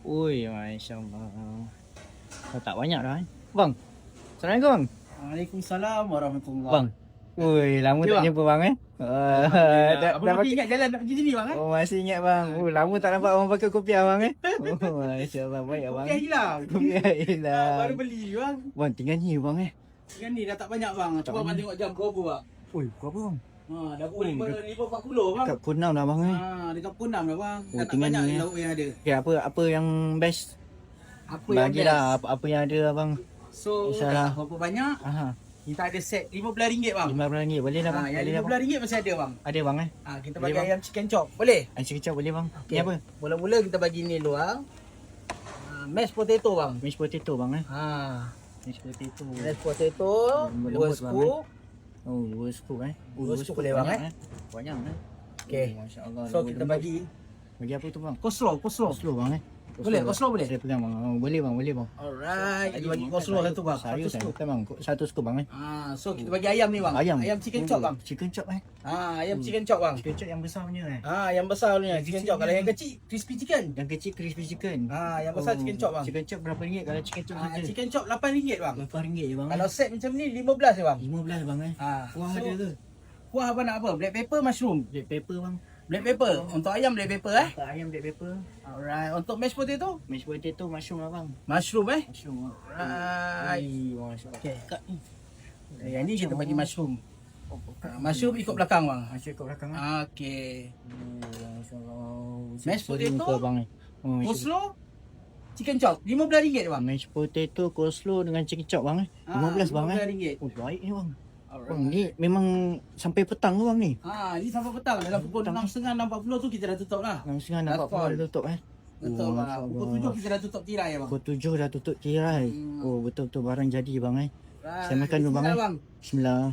Ui, masya-Allah. Oh, tak banyak dah eh. Bang. Assalamualaikum bang. Waalaikumsalam warahmatullahi. Bang. Ui, lama Ya, tak bang. jumpa bang eh. Abang masih ingat jalan nak pergi sini bang eh? Oh, masih ingat bang. Oh, lama tak nampak abang pakai kopiah bang eh. Oh, masya-Allah baik abang. Kopiah hilang. Kopiah hilang. Baru beli bang. Bang, tinggal ni bang eh. Dengan ni dah tak banyak bang. Cuba abang tengok jam berapa bang. Ui, berapa bang? Dah pukul 5.40 bang. Dekat pukul 6 dah bang eh. Dekat pukul 6 dah bang. Oh, Dah tak tinggal banyak ni, lauk yang ada. Okay, apa yang best? Apa yang best? Bagilah apa yang ada abang. So, InsyaAllah. berapa banyak? Aha. Kita ada set RM15 bang. RM15 boleh dah bang. Yang Boleh dah bang. RM15 masih ada bang. Ada bang eh. Kita Boleh, bagi bang. ayam chicken chop. Boleh? Aisyah kecap boleh bang. Okay. Ni apa? Mula-mula kita bagi ni dulu bang. Mashed potato bang. Mashed potato bang eh. Mashed potato. Mashed potato, Lembut, dua bang, scoop. Oh, 2 scoop eh. Dua scoop boleh bang banyak, Banyak eh. Okey. Oh, masya-Allah. So kita bagi bagi apa tu bang? coleslaw. Coleslaw bang eh. Boleh, coleslaw boleh? Saya pegang bang. Oh, boleh bang, boleh bang. Alright, kita bagi coleslaw satu bang. Saya Satu saya scoop. bukan bang. 1 scoop bang eh. So kita bagi ayam ni bang. Ayam. Ayam chicken chop bang. Chicken chop eh. Ayam chicken chop bang. Chicken chop yang besar punya eh. Yang besar ni chicken chop. Kalau yang kecil crispy chicken. Yang kecil crispy chicken. Yang besar chicken chop bang. Chicken chop berapa ringgit kalau chicken chop saja? Chicken chop RM8 bang. RM8 je bang. Kalau set macam ni RM15 je bang. 15 bang eh. Kuah So, ada ke? Kuah abang nak apa? Black pepper, mushroom. Black pepper bang. Black pepper. Untuk ayam black pepper Tak ayam black pepper. Alright. Untuk mashed potato? Mashed potato mushroom lah bang. Mushroom Mushroom. Alright. Masya-Allah. Okay. Yang ni kita bagi mushroom. Mushroom ikut belakang bang. Masih kat belakang eh. Okay. Masya-Allah. Mashed potato? bang eh. Oh, Coleslaw, chicken chop. RM15 bang. mashed potato, coleslaw dengan chicken chop bang eh. 15 bang eh. RM15. Oh, baik ni bang. Bang ni memang sampai petang ke bang ni? Ni sampai petang. Dalam pukul 6.30, 6.40 tu kita dah tutup lah. 6.30 nampak That's all. pun tutup eh. Betul Oh, bang. Masya Pukul Allah. 7 kita dah tutup tirai bang. Pukul 7 dah tutup tirai. Oh, betul-betul barang jadi bang eh. Right. Saya makan dulu bang eh. Bismillah, bang. Bismillah.